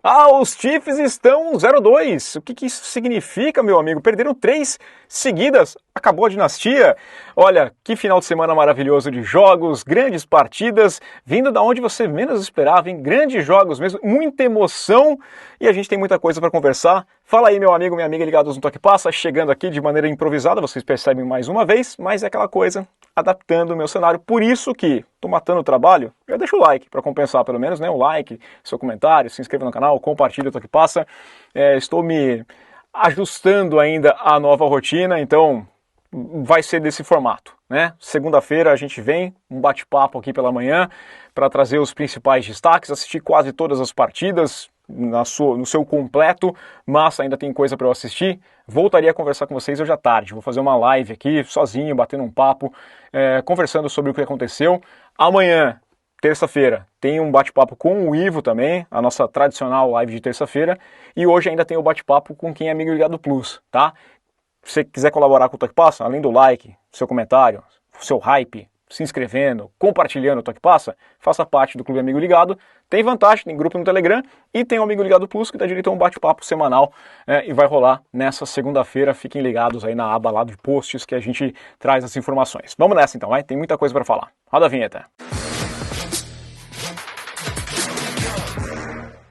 Ah, os Chiefs estão 0-2. O que isso significa, meu amigo? Perderam 3 seguidas. Acabou a dinastia. Olha, que final de semana maravilhoso de jogos, grandes partidas, vindo da onde você menos esperava, hein? Grandes jogos mesmo, muita emoção e a gente tem muita coisa para conversar. Fala aí, meu amigo, minha amiga ligados no Toque Passa, chegando aqui de maneira improvisada, vocês percebem mais uma vez, mas é aquela coisa, adaptando o meu cenário. Por isso que tô matando o trabalho, já deixa o like para compensar pelo menos, né? O like, seu comentário, se inscreva no canal, compartilhe o Toque Passa. Estou me ajustando ainda à nova rotina, então vai ser desse formato, né? Segunda-feira a gente vem, um bate-papo aqui pela manhã para trazer os principais destaques, assistir quase todas as partidas no seu completo, mas ainda tem coisa para eu assistir. Voltaria a conversar com vocês hoje à tarde, vou fazer uma live aqui sozinho, batendo um papo, conversando sobre o que aconteceu. Amanhã, terça-feira, tem um bate-papo com o Ivo também, a nossa tradicional live de terça-feira, e hoje ainda tem o bate-papo com quem é amigo ligado Plus, tá? Se você quiser colaborar com o Toque Passa, além do like, seu comentário, seu hype, se inscrevendo, compartilhando o Toque Passa, faça parte do Clube Amigo Ligado. Tem vantagem, tem grupo no Telegram e tem o Amigo Ligado Plus que dá direito a um bate-papo semanal e vai rolar nessa segunda-feira. Fiquem ligados aí na aba lá de posts que a gente traz as informações. Vamos nessa então, vai? Tem muita coisa para falar. Roda a vinheta.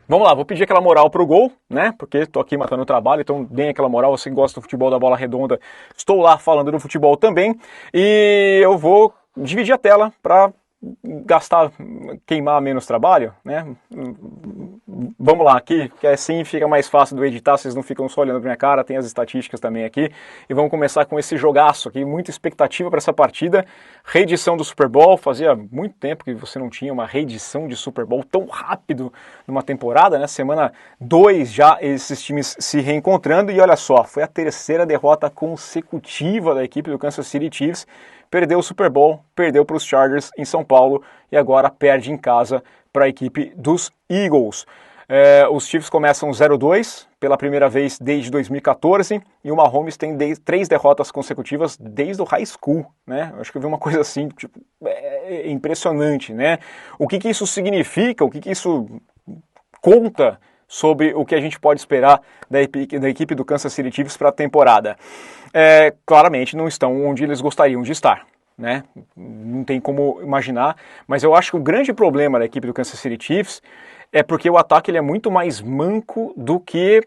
Vamos lá, vou pedir aquela moral pro gol, né? Porque tô aqui matando o trabalho, então deem aquela moral. Você que gosta do futebol da bola redonda, estou lá falando do futebol também. E eu vou dividir a tela para queimar menos trabalho, né? Vamos lá aqui, que assim fica mais fácil do editar, vocês não ficam só olhando pra minha cara, tem as estatísticas também aqui. E vamos começar com esse jogaço aqui, muita expectativa para essa partida. Reedição do Super Bowl, fazia muito tempo que você não tinha uma reedição de Super Bowl tão rápido numa temporada, né? Semana 2 já esses times se reencontrando e olha só, foi a terceira derrota consecutiva da equipe do Kansas City Chiefs. Perdeu o Super Bowl, perdeu para os Chargers em São Paulo e agora perde em casa para a equipe dos Eagles. Os Chiefs começam 0-2 pela primeira vez desde 2014 e o Mahomes tem 3 derrotas consecutivas desde o high school, né? Acho que eu vi uma coisa assim, tipo, impressionante, né? O que isso significa, o que isso conta sobre o que a gente pode esperar da equipe do Kansas City Chiefs para a temporada. Claramente não estão onde eles gostariam de estar, né? Não tem como imaginar, mas eu acho que o grande problema da equipe do Kansas City Chiefs é porque o ataque ele é muito mais manco do que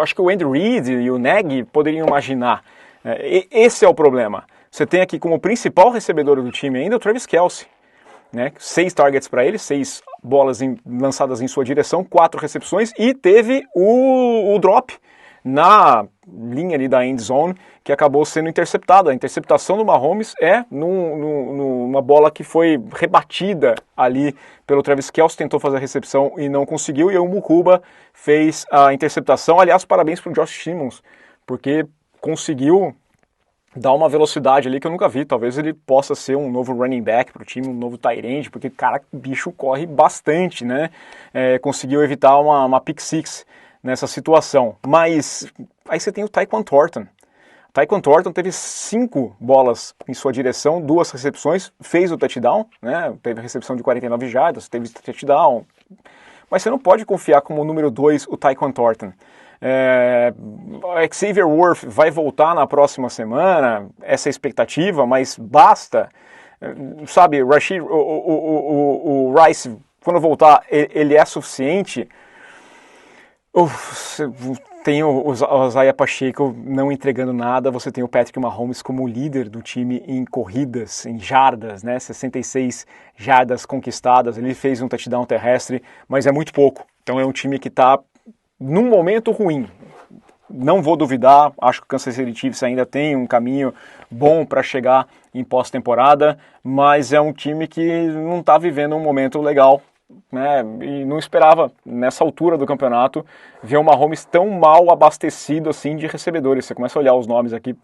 acho que o Andy Reid e o Nagy poderiam imaginar. Esse é o problema. Você tem aqui como principal recebedor do time ainda o Travis Kelce, né? 6 targets para ele, 6 bolas lançadas em sua direção, 4 recepções e teve o drop na linha ali da end zone que acabou sendo interceptada. A interceptação do Mahomes é numa bola que foi rebatida ali pelo Travis Kelce, tentou fazer a recepção e não conseguiu, e o Mukuba fez a interceptação. Aliás, parabéns para o Josh Simmons, porque conseguiu dar uma velocidade ali que eu nunca vi. Talvez ele possa ser um novo running back para o time, um novo tight end, porque, cara, o bicho corre bastante, né? Conseguiu evitar uma pick six nessa situação. Mas aí você tem o Tyquan Thornton. Tyquan Thornton teve 5 bolas em sua direção, 2 recepções, fez o touchdown, né? Teve recepção de 49 jardas, teve touchdown. Mas você não pode confiar como número 2 o Tyquan Thornton. Xavier Worth vai voltar na próxima semana, essa é a expectativa, mas basta, sabe, o Rice, quando voltar, ele é suficiente. Tem o Isaiah Pacheco não entregando nada, você tem o Patrick Mahomes como líder do time em corridas, em jardas, né? 66 jardas conquistadas, ele fez um touchdown terrestre, mas é muito pouco. Então é um time que está num momento ruim. Não vou duvidar, acho que o Kansas City Chiefs ainda tem um caminho bom para chegar em pós-temporada, mas é um time que não está vivendo um momento legal, né? E não esperava, nessa altura do campeonato, ver o Mahomes tão mal abastecido assim de recebedores. Você começa a olhar os nomes aqui,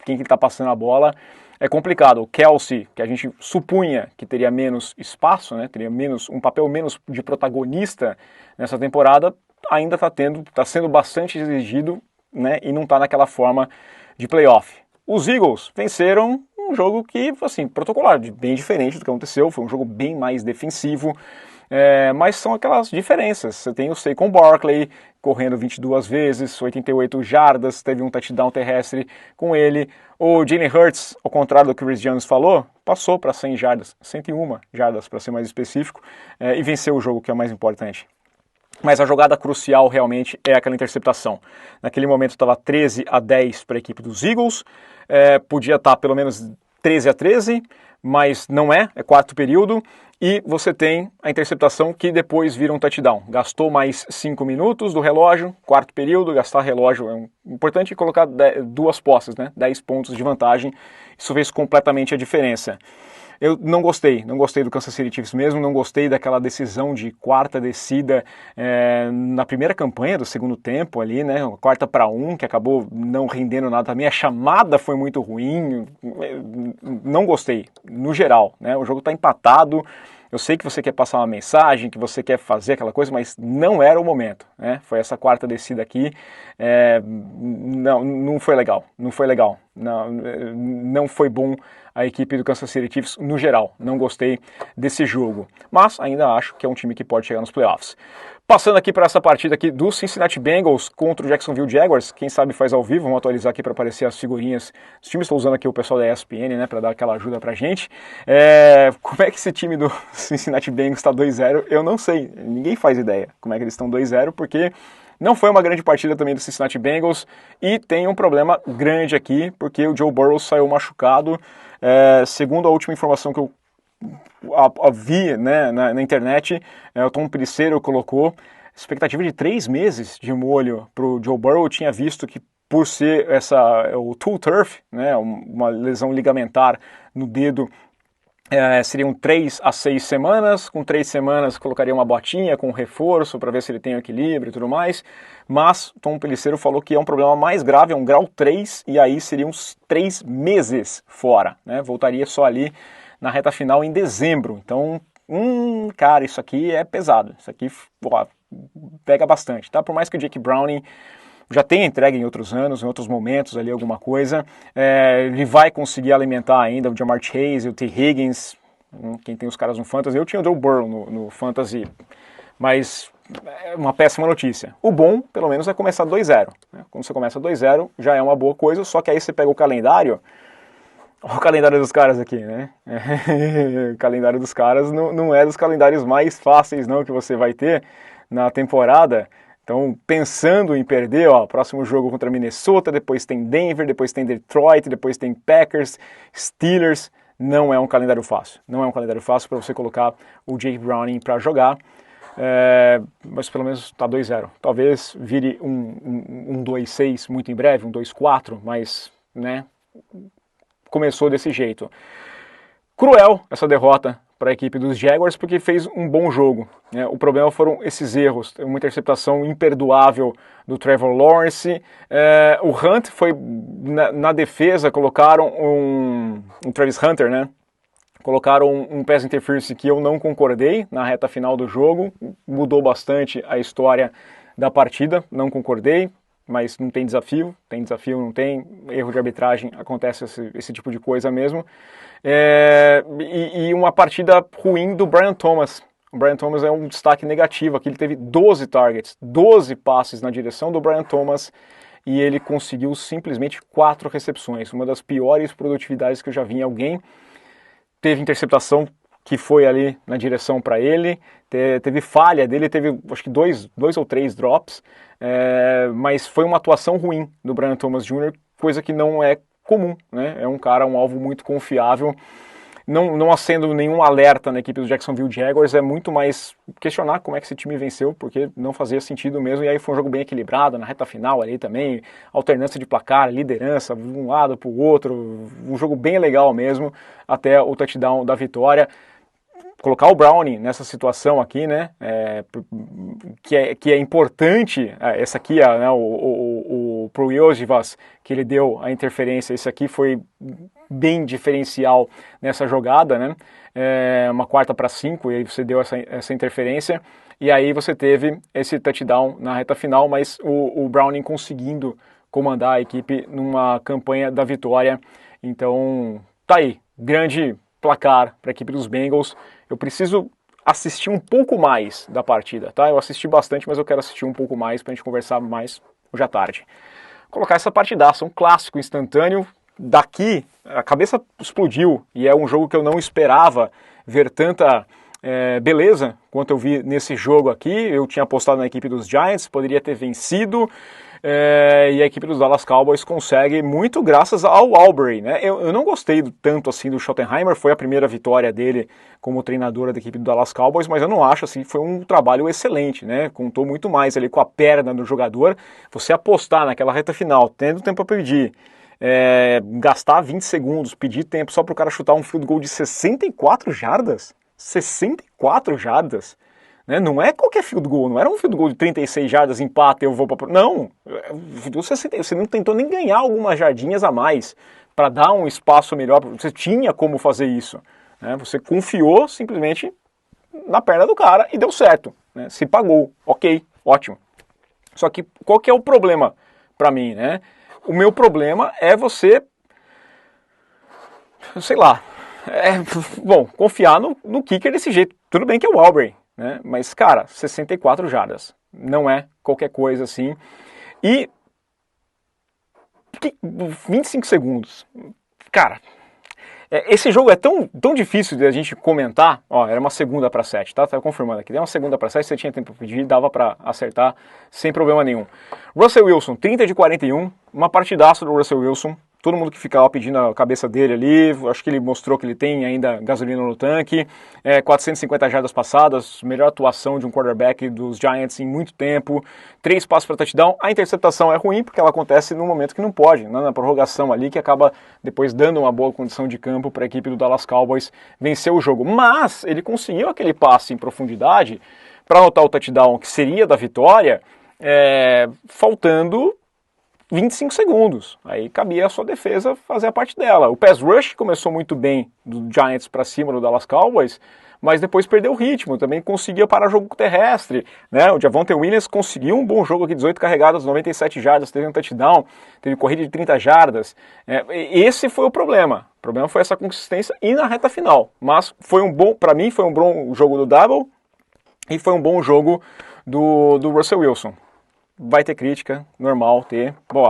quem que está passando a bola, é complicado. O Kelce, que a gente supunha que teria menos espaço, né? Teria um papel menos de protagonista nessa temporada, ainda está sendo bastante exigido, né, e não está naquela forma de playoff. Os Eagles venceram um jogo que, assim, protocolar, bem diferente do que aconteceu, foi um jogo bem mais defensivo, mas são aquelas diferenças. Você tem o Saquon Barkley correndo 22 vezes, 88 jardas, teve um touchdown terrestre com ele. O Jalen Hurts, ao contrário do que o Chris Jones falou, passou para 100 jardas, 101 jardas para ser mais específico, e venceu o jogo, que é o mais importante. Mas a jogada crucial realmente é aquela interceptação. Naquele momento estava 13-10 para a equipe dos Eagles, podia estar pelo menos 13-13, mas não é quarto período, e você tem a interceptação que depois vira um touchdown. Gastou mais 5 minutos do relógio, quarto período, gastar relógio é importante colocar duas posses, né? 10 pontos de vantagem, isso fez completamente a diferença. Eu não gostei do Kansas City Chiefs mesmo, não gostei daquela decisão de quarta descida na primeira campanha do segundo tempo ali, né, 4-1, que acabou não rendendo nada também, a chamada foi muito ruim, não gostei, no geral, né, o jogo está empatado, eu sei que você quer passar uma mensagem, que você quer fazer aquela coisa, mas não era o momento, né, foi essa quarta descida aqui, não foi legal, não foi bom a equipe do Kansas City Chiefs no geral. Não gostei desse jogo, mas ainda acho que é um time que pode chegar nos playoffs. Passando aqui para essa partida aqui do Cincinnati Bengals contra o Jacksonville Jaguars, quem sabe faz ao vivo, vamos atualizar aqui para aparecer as figurinhas dos times, estou usando aqui o pessoal da ESPN, né, para dar aquela ajuda pra gente. Como é que esse time do Cincinnati Bengals está 2-0? Eu não sei, ninguém faz ideia como é que eles estão 2-0, porque não foi uma grande partida também do Cincinnati Bengals, e tem um problema grande aqui, porque o Joe Burrow saiu machucado. Segundo a última informação que eu vi, né, na internet, o Tom Pelissero colocou expectativa de 3 meses de molho para o Joe Burrow. Eu tinha visto que por ser o toe turf, né, uma lesão ligamentar no dedo, seriam 3 a 6 semanas, com 3 semanas colocaria uma botinha com reforço para ver se ele tem equilíbrio e tudo mais, mas Tom Pelissero falou que é um problema mais grave, é um grau 3, e aí seriam uns 3 meses fora, né? Voltaria só ali na reta final em dezembro, então, cara, isso aqui é pesado, isso aqui pega bastante, tá? Por mais que o Jake Browning já tenha entregue em outros anos, em outros momentos ali alguma coisa, ele vai conseguir alimentar ainda o Ja'Marr Chase, o T. Higgins, quem tem os caras no Fantasy. Eu tinha o Joe Burrow no Fantasy, mas é uma péssima notícia. O bom, pelo menos, é começar 2-0. Né? Quando você começa 2-0, já é uma boa coisa, só que aí você pega o calendário, olha o calendário dos caras aqui, né? O calendário dos caras não é dos calendários mais fáceis não que você vai ter na temporada. Então, pensando em perder, próximo jogo contra Minnesota, depois tem Denver, depois tem Detroit, depois tem Packers, Steelers. Não é um calendário fácil. Não é um calendário fácil para você colocar o Jake Browning para jogar. Mas pelo menos está 2-0. Talvez vire um 2-6 muito em breve, um 2-4, mas, né, começou desse jeito. Cruel essa derrota para a equipe dos Jaguars, porque fez um bom jogo, né? O problema foram esses erros, uma interceptação imperdoável do Trevor Lawrence, o Hunt foi, na defesa, colocaram um Travis Hunter, né? Colocaram um pass interference que eu não concordei na reta final do jogo, mudou bastante a história da partida, não concordei, mas não tem desafio, não tem, erro de arbitragem, acontece esse tipo de coisa mesmo. E uma partida ruim do Brian Thomas. O Brian Thomas é um destaque negativo aqui, ele teve 12 targets, 12 passes na direção do Brian Thomas, e ele conseguiu simplesmente 4 recepções, uma das piores produtividades que eu já vi em alguém. Teve interceptação que foi ali na direção para ele, teve falha dele, teve acho que dois ou três drops, mas foi uma atuação ruim do Brian Thomas Jr., coisa que não é comum, né? É um cara, um alvo muito confiável. Não acendo nenhum alerta na equipe do Jacksonville Jaguars, é muito mais questionar como é que esse time venceu, porque não fazia sentido mesmo, e aí foi um jogo bem equilibrado, na reta final ali também, alternância de placar, liderança, de um lado para o outro, um jogo bem legal mesmo, até o touchdown da vitória. Colocar o Browning nessa situação aqui, né, que é importante, essa aqui, né, pro Iosivas, que ele deu a interferência, isso aqui foi bem diferencial nessa jogada, né, uma 4-5, e aí você deu essa interferência, e aí você teve esse touchdown na reta final, mas o Browning conseguindo comandar a equipe numa campanha da vitória. Então, tá aí, grande placar para a equipe dos Bengals. Eu preciso assistir um pouco mais da partida, tá? Eu assisti bastante, mas eu quero assistir um pouco mais pra gente conversar mais hoje à tarde. Colocar essa partidaça, um clássico instantâneo. Daqui, a cabeça explodiu, e é um jogo que eu não esperava ver tanta beleza quanto eu vi nesse jogo aqui. Eu tinha apostado na equipe dos Giants, poderia ter vencido, e a equipe dos Dallas Cowboys consegue muito graças ao Albury, né? Eu não gostei tanto assim do Schottenheimer, foi a primeira vitória dele como treinador da equipe do Dallas Cowboys, mas eu não acho assim, foi um trabalho excelente, né? Contou muito mais ali com a perna do jogador. Você apostar naquela reta final, tendo tempo para pedir, gastar 20 segundos, pedir tempo só para o cara chutar um field goal de 64 jardas, 64 jardas, né? Não é qualquer field goal, não era um field goal de 36 jardas, empate, eu vou para... Não, você não tentou nem ganhar algumas jardinhas a mais para dar um espaço melhor, você tinha como fazer isso, né? Você confiou simplesmente na perna do cara e deu certo, né? Se pagou, ok, ótimo. Só que qual que é o problema para mim, né? O meu problema é você, sei lá, confiar no kicker desse jeito. Tudo bem que é o Albury, né? Mas, cara, 64 jardas. Não é qualquer coisa assim. E 25 segundos. Cara, esse jogo é tão difícil de a gente comentar. Ó, era uma segunda para 7, tá? Tá confirmando aqui. Era uma segunda para 7, você tinha tempo para pedir, dava para acertar sem problema nenhum. Russell Wilson, 30 de 41, uma partidaça do Russell Wilson. Todo mundo que ficava pedindo a cabeça dele ali, acho que ele mostrou que ele tem ainda gasolina no tanque, 450 jardas passadas, melhor atuação de um quarterback dos Giants em muito tempo, 3 passos para touchdown. A interceptação é ruim porque ela acontece no momento que não pode, né, na prorrogação ali, que acaba depois dando uma boa condição de campo para a equipe do Dallas Cowboys vencer o jogo. Mas ele conseguiu aquele passe em profundidade para anotar o touchdown que seria da vitória, faltando 25 segundos. Aí cabia a sua defesa fazer a parte dela. O pass rush começou muito bem do Giants para cima do Dallas Cowboys, mas depois perdeu o ritmo, também conseguia parar o jogo terrestre, né? O Javonte Williams conseguiu um bom jogo aqui, 18 carregadas, 97 jardas, teve um touchdown, teve corrida de 30 jardas. Esse foi o problema. O problema foi essa consistência e na reta final. Mas foi para mim foi um bom jogo do Double e foi um bom jogo do Russell Wilson. Vai ter crítica, normal ter. Bom,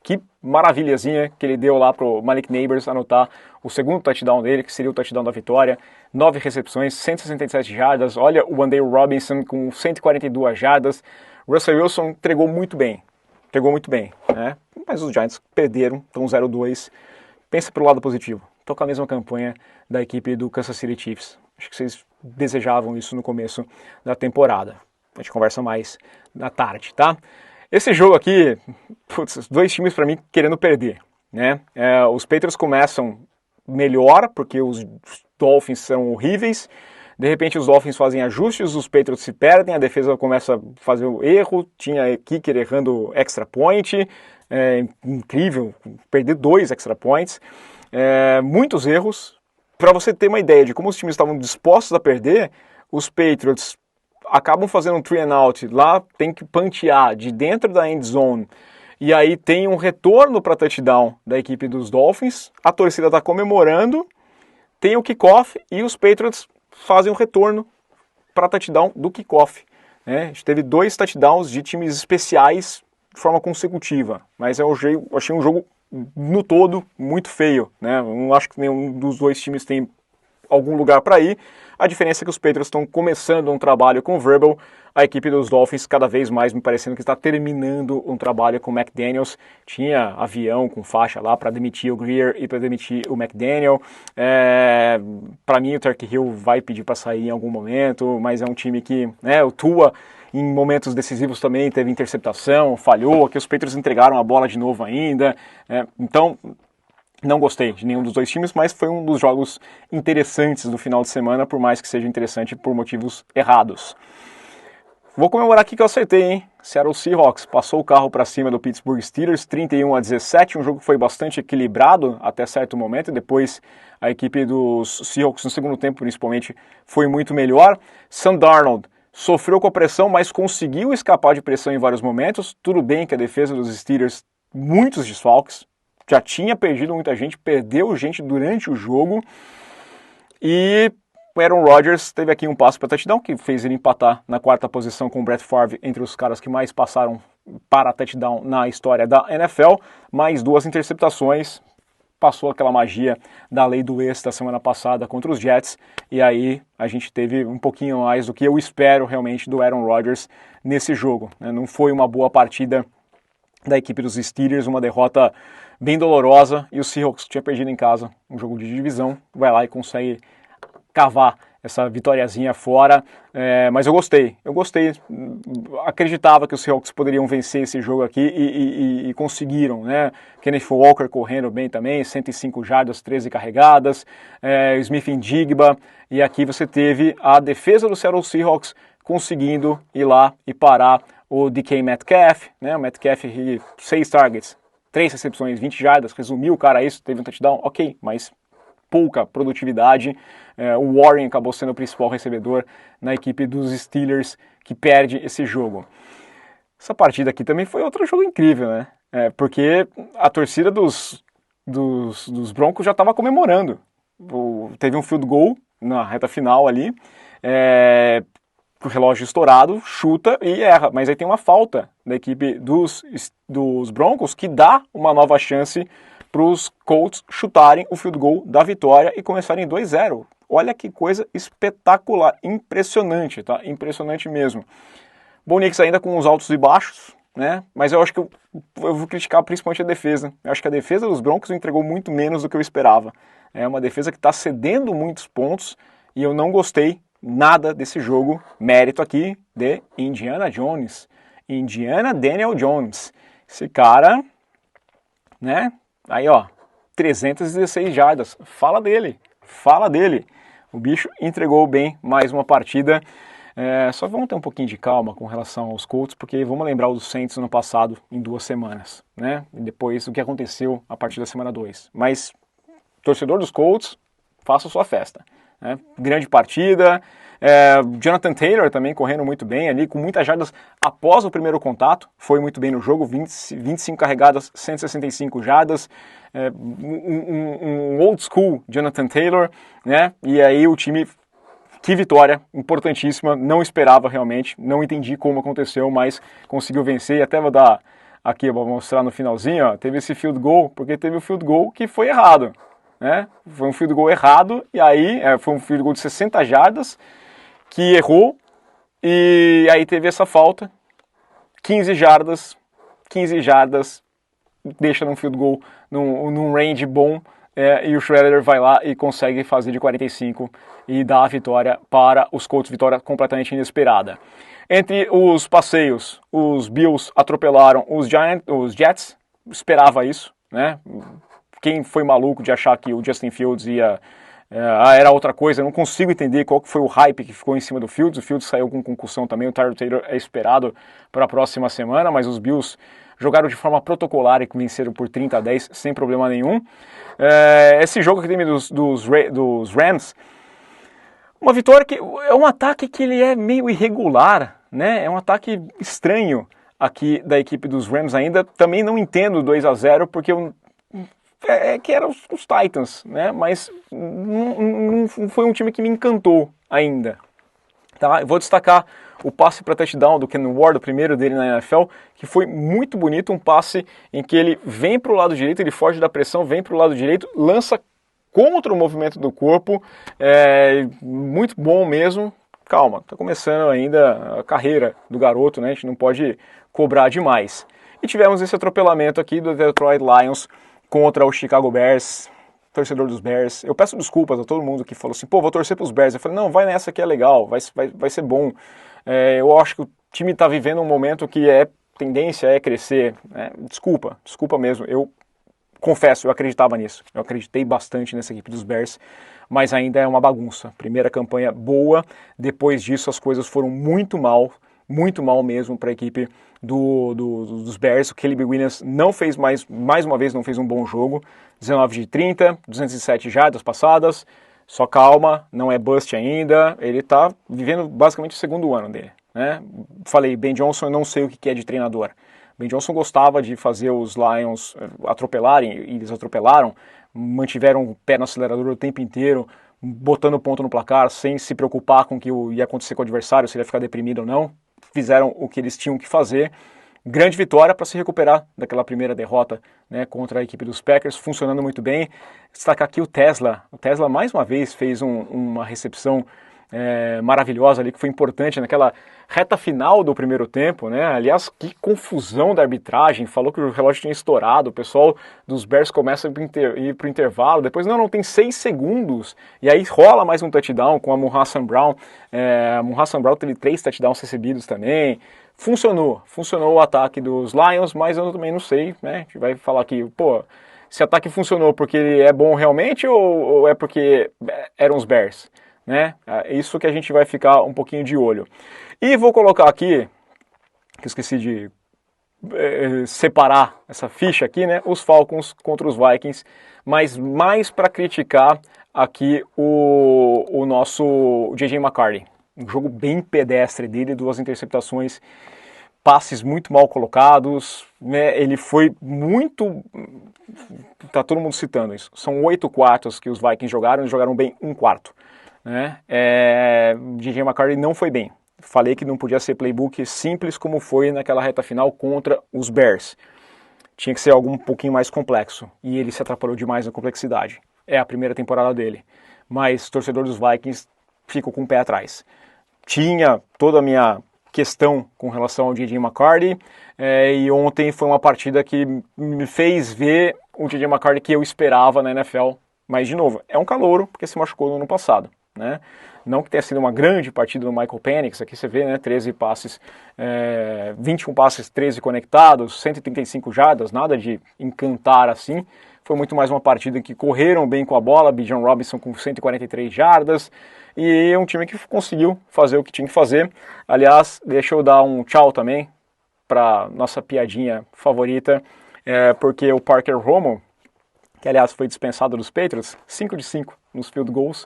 que maravilhazinha que ele deu lá pro Malik Neighbors anotar o segundo touchdown dele, que seria o touchdown da vitória. 9 recepções, 167 jardas. Olha o Wan'Dale Robinson com 142 jardas. Russell Wilson entregou muito bem, né? Mas os Giants perderam, estão 0-2. Pensa pelo lado positivo. Tô com a mesma campanha da equipe do Kansas City Chiefs. Acho que vocês desejavam isso no começo da temporada. A gente conversa mais na tarde, tá? Esse jogo aqui, putz, 2 times para mim querendo perder, né? Os Patriots começam melhor, porque os Dolphins são horríveis. De repente os Dolphins fazem ajustes, os Patriots se perdem, a defesa começa a fazer o erro, tinha kicker errando extra point, incrível, perder 2 extra points, muitos erros. Para você ter uma ideia de como os times estavam dispostos a perder, os Patriots acabam fazendo um 3 and out, lá tem que pantear de dentro da end zone, e aí tem um retorno para touchdown da equipe dos Dolphins, a torcida está comemorando, tem o kickoff e os Patriots fazem um retorno para touchdown do kickoff, né? A gente teve 2 touchdowns de times especiais de forma consecutiva, mas eu achei um jogo no todo muito feio, né? Eu não acho que nenhum dos 2 times tem algum lugar para ir. A diferença é que os Patriots estão começando um trabalho com o Vrabel, a equipe dos Dolphins cada vez mais me parecendo que está terminando um trabalho com o McDaniels. Tinha avião com faixa lá para demitir o Greer e para demitir o McDaniel. Para mim o Turkey Hill vai pedir para sair em algum momento, mas é um time que, né, o Tua em momentos decisivos também teve interceptação, falhou, aqui os Patriots entregaram a bola de novo ainda, então não gostei de nenhum dos 2 times, mas foi um dos jogos interessantes do final de semana, por mais que seja interessante por motivos errados. Vou comemorar aqui que eu acertei, hein? Seattle Seahawks passou o carro para cima do Pittsburgh Steelers, 31-17, um jogo que foi bastante equilibrado até certo momento, e depois a equipe dos Seahawks no segundo tempo, principalmente, foi muito melhor. Sam Darnold sofreu com a pressão, mas conseguiu escapar de pressão em vários momentos. Tudo bem que a defesa dos Steelers, muitos desfalques, já tinha perdido muita gente, perdeu gente durante o jogo, e o Aaron Rodgers teve aqui um passe para touchdown que fez ele empatar na quarta posição com o Brett Favre entre os caras que mais passaram para touchdown na história da NFL, mais 2 interceptações, passou aquela magia da lei do ex da semana passada contra os Jets, e aí a gente teve um pouquinho mais do que eu espero realmente do Aaron Rodgers nesse jogo, né? Não foi uma boa partida da equipe dos Steelers, uma derrota bem dolorosa, e o Seahawks tinha perdido em casa um jogo de divisão, vai lá e consegue cavar essa vitóriazinha fora, mas eu gostei, acreditava que os Seahawks poderiam vencer esse jogo aqui e conseguiram, né? Kenneth Walker correndo bem também, 105 jardas, 13 carregadas, Smith Njigba, e aqui você teve a defesa do Seattle Seahawks conseguindo ir lá e parar o DK Metcalf, né? O Metcalf, 6 targets, 3 recepções, 20 jardas, resumiu o cara a isso, teve um touchdown, ok, mas pouca produtividade. O Warren acabou sendo o principal recebedor na equipe dos Steelers, que perde esse jogo. Essa partida aqui também foi outro jogo incrível, né? Porque a torcida dos Broncos já estava comemorando. Teve um field goal na reta final ali, o relógio estourado, chuta e erra, mas aí tem uma falta da equipe dos Broncos que dá uma nova chance para os Colts chutarem o field goal da vitória e começarem 2-0. Olha que coisa espetacular, impressionante, tá? Impressionante mesmo. Bo Nix ainda com os altos e baixos, né? Mas eu acho que eu vou criticar principalmente a defesa. Eu acho que a defesa dos Broncos entregou muito menos do que eu esperava. É uma defesa que está cedendo muitos pontos e eu não gostei nada desse jogo. Mérito aqui de Indiana Jones. Indiana Daniel Jones. Esse cara, né? Aí, ó, 316 jardas. Fala dele. O bicho entregou bem mais uma partida. Só vamos ter um pouquinho de calma com relação aos Colts, porque vamos lembrar os Saints no passado, em 2 semanas, né? E depois o que aconteceu a partir da semana 2. Mas, torcedor dos Colts, faça sua festa, né? Grande partida. Jonathan Taylor também correndo muito bem ali, com muitas jardas após o primeiro contato, foi muito bem no jogo, 25 carregadas, 165 jardas, um old school Jonathan Taylor, né? E aí o time, que vitória, importantíssima, não esperava realmente, não entendi como aconteceu, mas conseguiu vencer, e até vou dar aqui, eu vou mostrar no finalzinho, ó, teve esse field goal, porque teve o field goal que foi errado, né? Foi um field goal errado, e aí foi um field goal de 60 jardas, que errou, e aí teve essa falta, 15 jardas, deixa num field goal, num range bom, e o Schroeder vai lá e consegue fazer de 45 e dá a vitória para os Colts, vitória completamente inesperada. Entre os passeios, os Bills atropelaram os Jets, esperava isso, né? Quem foi maluco de achar que o Justin Fields era outra coisa, eu não consigo entender qual que foi o hype que ficou em cima do Fields. O Fields saiu com concussão também, o Tyrod Taylor é esperado para a próxima semana, mas os Bills jogaram de forma protocolar e venceram por 30-10 sem problema nenhum. Esse jogo que tem dos Rams, uma vitória que é um ataque que ele é meio irregular, né? É um ataque estranho aqui da equipe dos Rams ainda. Também não entendo 2-0 porque que eram os Titans, né? Mas não foi um time que me encantou ainda. Tá? Eu vou destacar o passe para touchdown do Ken Ward, o primeiro dele na NFL, que foi muito bonito, um passe em que ele vem para o lado direito, ele foge da pressão, vem para o lado direito, lança contra o movimento do corpo, muito bom mesmo. Calma, está começando ainda a carreira do garoto, né? A gente não pode cobrar demais. E tivemos esse atropelamento aqui do Detroit Lions contra o Chicago Bears, torcedor dos Bears. Eu peço desculpas a todo mundo que falou assim, pô, vou torcer para os Bears. Eu falei, não, vai nessa que é legal, vai ser bom. Eu acho que o time está vivendo um momento que tendência é crescer. Desculpa mesmo. Eu confesso, eu acreditava nisso. Eu acreditei bastante nessa equipe dos Bears, mas ainda é uma bagunça. Primeira campanha boa, depois disso as coisas foram muito mal mesmo para a equipe dos Bears. O Caleb Williams não fez mais uma vez, não fez um bom jogo. 19 de 30, 207 jardas passadas. Só calma, não é bust ainda. Ele está vivendo basicamente o segundo ano dele, né? Falei, Ben Johnson, eu não sei o que é de treinador. Ben Johnson gostava de fazer os Lions atropelarem, e eles atropelaram, mantiveram o pé no acelerador o tempo inteiro, botando ponto no placar, sem se preocupar com o que ia acontecer com o adversário, se ele ia ficar deprimido ou não. Fizeram o que eles tinham que fazer. Grande vitória para se recuperar daquela primeira derrota, né, contra a equipe dos Packers, funcionando muito bem. Destacar aqui o Tesla. O Tesla mais uma vez fez uma recepção maravilhosa ali, que foi importante naquela reta final do primeiro tempo, né? Aliás, que confusão da arbitragem, falou que o relógio tinha estourado, o pessoal dos Bears começa a ir para o intervalo, depois não, tem 6 segundos, e aí rola mais um touchdown com a Amon-Ra Brown. A Amon-Ra Brown teve 3 touchdowns recebidos também. Funcionou o ataque dos Lions, mas eu também não sei, né? A gente vai falar aqui, pô, se o ataque funcionou porque ele é bom realmente ou é porque eram os Bears? Né? É isso que a gente vai ficar um pouquinho de olho. E vou colocar aqui, que eu esqueci de separar essa ficha aqui, né? Os Falcons contra os Vikings, mas mais para criticar aqui o nosso J.J. McCarthy. Um jogo bem pedestre dele, 2 interceptações, passes muito mal colocados, né? Ele foi muito... Tá todo mundo citando isso. São 8 quartos que os Vikings jogaram, eles jogaram bem 1 quarto. Né? J.J. McCarthy não foi bem. Falei que não podia ser playbook simples como foi naquela reta final contra os Bears. Tinha que ser algo um pouquinho mais complexo. E ele se atrapalhou demais na complexidade. É a primeira temporada dele. Mas torcedor dos Vikings ficou com o pé atrás. Tinha toda a minha questão com relação ao J.J. McCarthy. E ontem foi uma partida que me fez ver o J.J. McCarthy que eu esperava na NFL. Mas, de novo, é um calouro, porque se machucou no ano passado. Né? Não que tenha sido uma grande partida do Michael Penix, aqui você vê, né, 13 passes, 21 passes, 13 conectados, 135 jardas, nada de encantar assim. Foi muito mais uma partida em que correram bem com a bola, Bijan Robinson com 143 jardas, e um time que conseguiu fazer o que tinha que fazer. Aliás, deixa eu dar um tchau também para nossa piadinha favorita, porque o Parker Romo, que aliás foi dispensado dos Patriots, 5 de 5 nos field goals,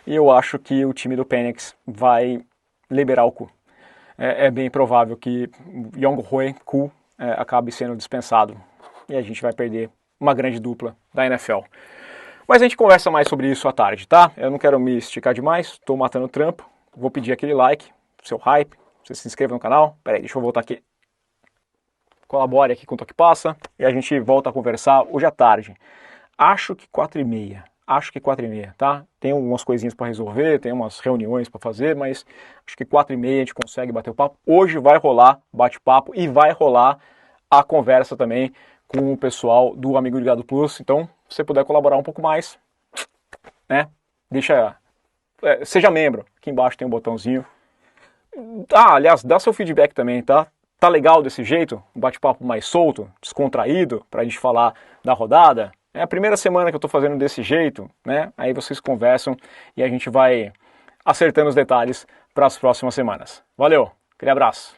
e eu acho que o time do Penix vai liberar o cu. É bem provável que Younghoe Koo acabe sendo dispensado e a gente vai perder uma grande dupla da NFL. Mas a gente conversa mais sobre isso à tarde, tá? Eu não quero me esticar demais, estou matando o trampo. Vou pedir aquele like, seu hype, você se inscreva no canal. Peraí, deixa eu voltar aqui. Colabore aqui com o Toque Passa e a gente volta a conversar hoje à tarde. Acho que 4h30, tá? Tem algumas coisinhas para resolver, tem umas reuniões para fazer, mas acho que 4h30 a gente consegue bater o papo. Hoje vai rolar bate-papo e vai rolar a conversa também com o pessoal do Amigo Ligado Plus. Então, se você puder colaborar um pouco mais, né? Seja membro. Aqui embaixo tem um botãozinho. Aliás, dá seu feedback também, tá? Tá legal desse jeito? Um bate-papo mais solto, descontraído, pra gente falar da rodada? É a primeira semana que eu estou fazendo desse jeito, né? Aí vocês conversam e a gente vai acertando os detalhes para as próximas semanas. Valeu, aquele abraço.